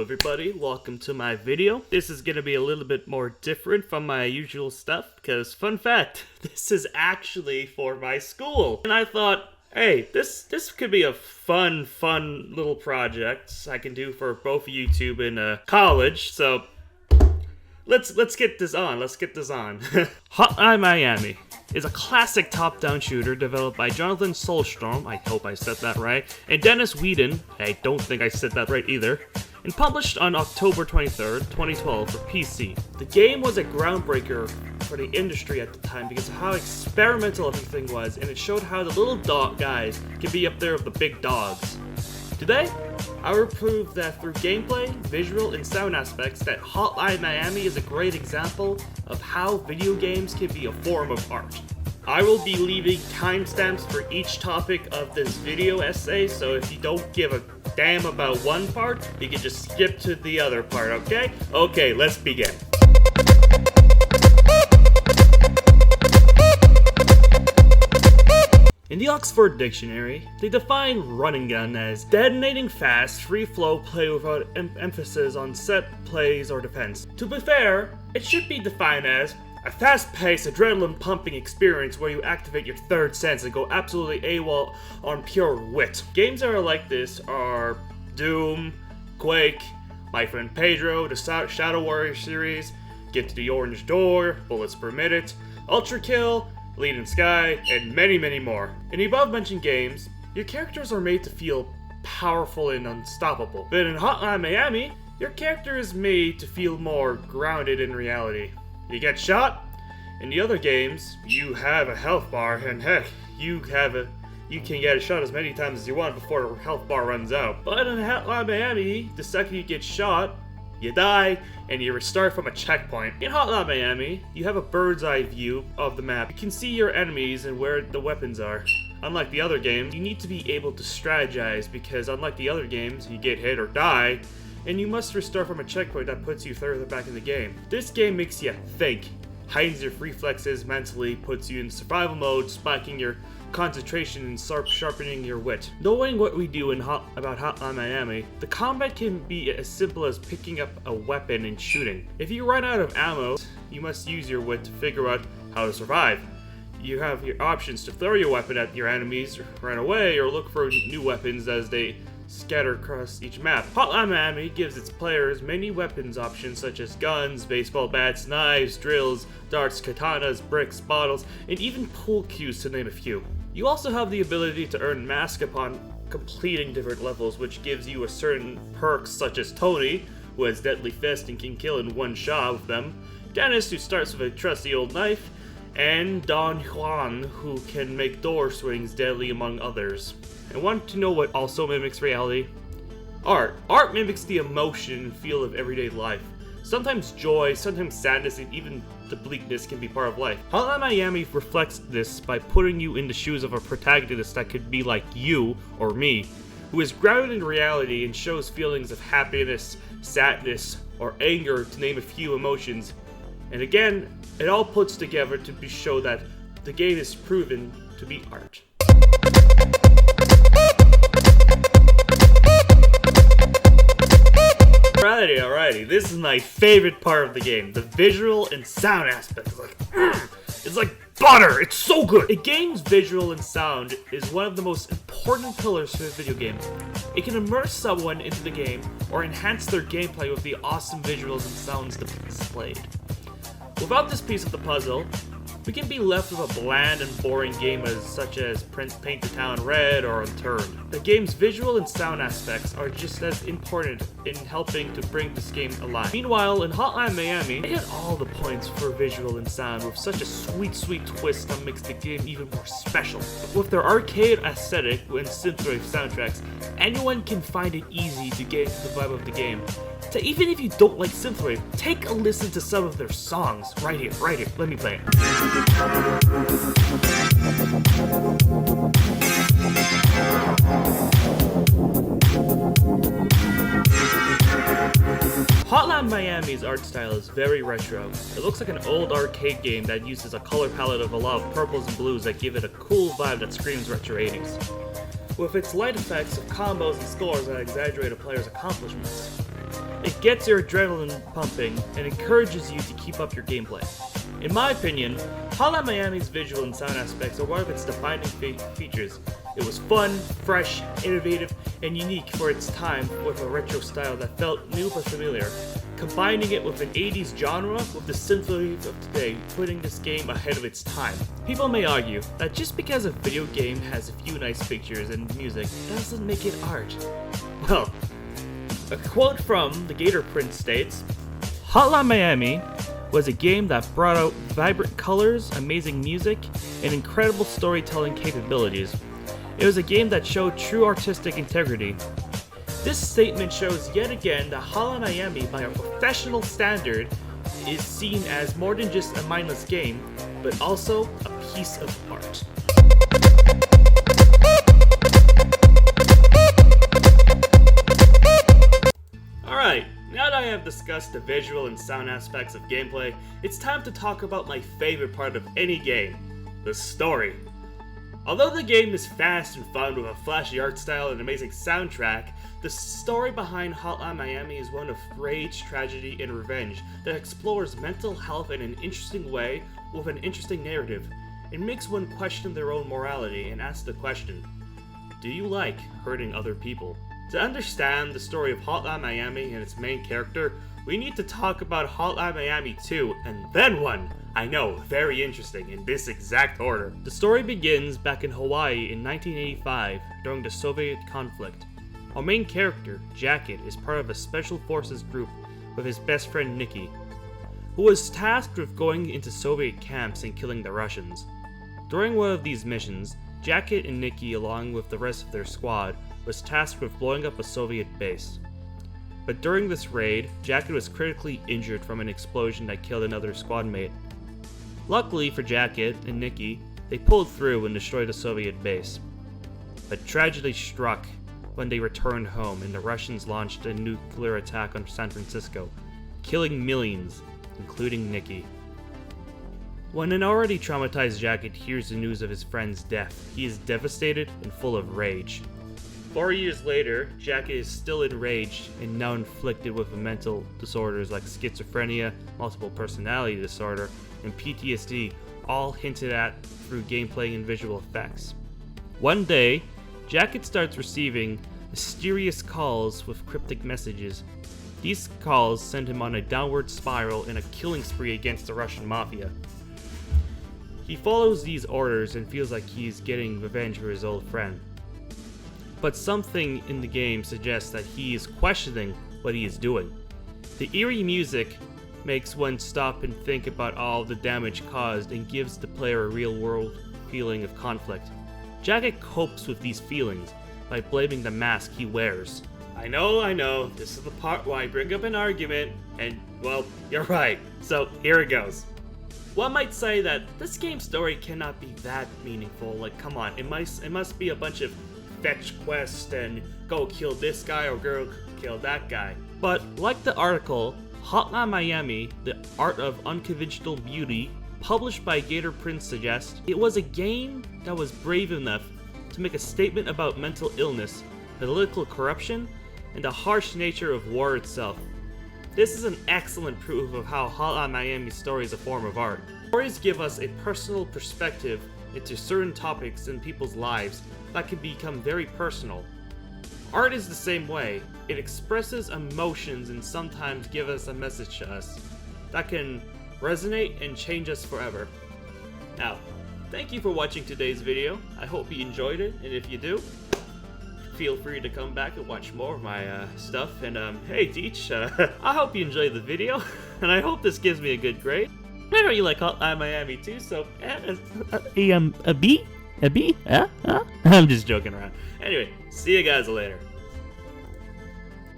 Hello everybody, welcome to my video. This is gonna be a little bit more different from my usual stuff because, fun fact, this is actually for my school. And I thought, hey, this could be a fun little project I can do for both YouTube and college, so let's get this on. Hotline Miami is a classic top-down shooter developed by Jonathan Solstrom, I hope I said that right, and Dennis Whedon, I don't think I said that right either, and published on October 23rd, 2012 for PC. The game was a groundbreaker for the industry at the time because of how experimental everything was, and it showed how the little dog guys can be up there with the big dogs. Today, I will prove that through gameplay, visual, and sound aspects that Hotline Miami is a great example of how video games can be a form of art. I will be leaving timestamps for each topic of this video essay, so if you don't give a damn about one part, you can just skip to the other part, okay? Okay, let's begin. In the Oxford Dictionary, they define running gun as detonating fast, free-flow play without emphasis on set plays or defense. To be fair, it should be defined as a fast-paced, adrenaline-pumping experience where you activate your third sense and go absolutely AWOL on pure wit. Games that are like this are Doom, Quake, My Friend Pedro, the Shadow Warrior series, Get to the Orange Door, Bullets Per Minute, Ultra Kill, Lead in Sky, and many more. In the above-mentioned games, your characters are made to feel powerful and unstoppable. But in Hotline Miami, your character is made to feel more grounded in reality. You get shot? In the other games, you have a health bar, and heck, you can get a shot as many times as you want before the health bar runs out. But in Hotline Miami, the second you get shot, you die, and you restart from a checkpoint. In Hotline Miami, you have a bird's eye view of the map. You can see your enemies and where the weapons are. Unlike the other games, you need to be able to strategize because unlike the other games, you get hit or die, and you must restart from a checkpoint that puts you further back in the game. This game makes you think, heightens your reflexes mentally, puts you in survival mode, spiking your concentration and sharpening your wit. Knowing what we do about Hotline Miami, the combat can be as simple as picking up a weapon and shooting. If you run out of ammo, you must use your wit to figure out how to survive. You have your options to throw your weapon at your enemies, run away, or look for new weapons as they scatter across each map. Hotline Miami gives its players many weapons options such as guns, baseball bats, knives, drills, darts, katanas, bricks, bottles, and even pool cues to name a few. You also have the ability to earn mask upon completing different levels, which gives you a certain perks such as Tony, who has deadly fist and can kill in one shot with them, Dennis, who starts with a trusty old knife, and Don Juan, who can make door swings deadly among others. And want to know what also mimics reality? Art. Art mimics the emotion and feel of everyday life. Sometimes joy, sometimes sadness, and even the bleakness can be part of life. Hotline Miami reflects this by putting you in the shoes of a protagonist that could be like you, or me, who is grounded in reality and shows feelings of happiness, sadness, or anger, to name a few emotions. And again, it all puts together to show that the game is proven to be art. Alrighty, this is my favorite part of the game, the visual and sound aspect. It's like butter, it's so good! A game's visual and sound is one of the most important pillars for a video game. It can immerse someone into the game or enhance their gameplay with the awesome visuals and sounds displayed. Without this piece of the puzzle, we can be left with a bland and boring game such as Paint the Town Red or Unturned. The game's visual and sound aspects are just as important in helping to bring this game alive. Meanwhile, in Hotline Miami, they hit all the points for visual and sound with such a sweet twist that makes the game even more special. With their arcade aesthetic and synthwave soundtracks, anyone can find it easy to get into the vibe of the game. So even if you don't like synthwave, take a listen to some of their songs. Right here, let me play it. Hotline Miami's art style is very retro. It looks like an old arcade game that uses a color palette of a lot of purples and blues that give it a cool vibe that screams retro 80s. with its light effects of combos and scores that exaggerate a player's accomplishments. It gets your adrenaline pumping and encourages you to keep up your gameplay. In my opinion, Hotline Miami's visual and sound aspects are one of its defining features. It was fun, fresh, innovative, and unique for its time with a retro style that felt new but familiar, combining it with an 80s genre with the synthwave of today, putting this game ahead of its time. People may argue that just because a video game has a few nice pictures and music doesn't make it art. Well, a quote from the Gator Prince states, "Hotline Miami was a game that brought out vibrant colors, amazing music, and incredible storytelling capabilities. It was a game that showed true artistic integrity." This statement shows yet again that Hotline Miami, by a professional standard, is seen as more than just a mindless game, but also a piece of art. Alright, now that I have discussed the visual and sound aspects of gameplay, it's time to talk about my favorite part of any game, the story. Although the game is fast and fun with a flashy art style and amazing soundtrack, the story behind Hotline Miami is one of rage, tragedy, and revenge that explores mental health in an interesting way with an interesting narrative. It makes one question their own morality and ask the question, do you like hurting other people? To understand the story of Hotline Miami and its main character, we need to talk about Hotline Miami 2 and then 1. I know, very interesting, in this exact order. The story begins back in Hawaii in 1985 during the Soviet conflict. Our main character, Jacket, is part of a special forces group with his best friend Nikki, who was tasked with going into Soviet camps and killing the Russians. During one of these missions, Jacket and Nikki, along with the rest of their squad, was tasked with blowing up a Soviet base. But during this raid, Jacket was critically injured from an explosion that killed another squad mate. Luckily for Jacket and Nikki, they pulled through and destroyed the Soviet base. But tragedy struck when they returned home and the Russians launched a nuclear attack on San Francisco, killing millions, including Nikki. When an already traumatized Jacket hears the news of his friend's death, he is devastated and full of rage. 4 years later, Jacket is still enraged and now inflicted with mental disorders like schizophrenia, multiple personality disorder, and PTSD, all hinted at through gameplay and visual effects. One day, Jacket starts receiving mysterious calls with cryptic messages. These calls send him on a downward spiral and a killing spree against the Russian mafia. He follows these orders and feels like he's getting revenge for his old friend. But something in the game suggests that he is questioning what he is doing. The eerie music makes one stop and think about all the damage caused and gives the player a real-world feeling of conflict. Jacket copes with these feelings by blaming the mask he wears. I know, this is the part where I bring up an argument, and, well, you're right, so here it goes. One might say that this game's story cannot be that meaningful, like come on, it must be a bunch of fetch quests and go kill this guy or go kill that guy. But like the article, Hotline Miami, The Art of Unconventional Beauty, published by Gator Prince suggests, it was a game that was brave enough to make a statement about mental illness, political corruption, and the harsh nature of war itself. This is an excellent proof of how Hotline Miami's story is a form of art. Stories give us a personal perspective into certain topics in people's lives that can become very personal. Art is the same way. It expresses emotions and sometimes gives us a message to us that can resonate and change us forever. Now, thank you for watching today's video. I hope you enjoyed it, and if you do, feel free to come back and watch more of my stuff. And hey Deech, I hope you enjoyed the video, and I hope this gives me a good grade. I know you like Hotline Miami too, so a B? I'm just joking around. Anyway, see you guys later.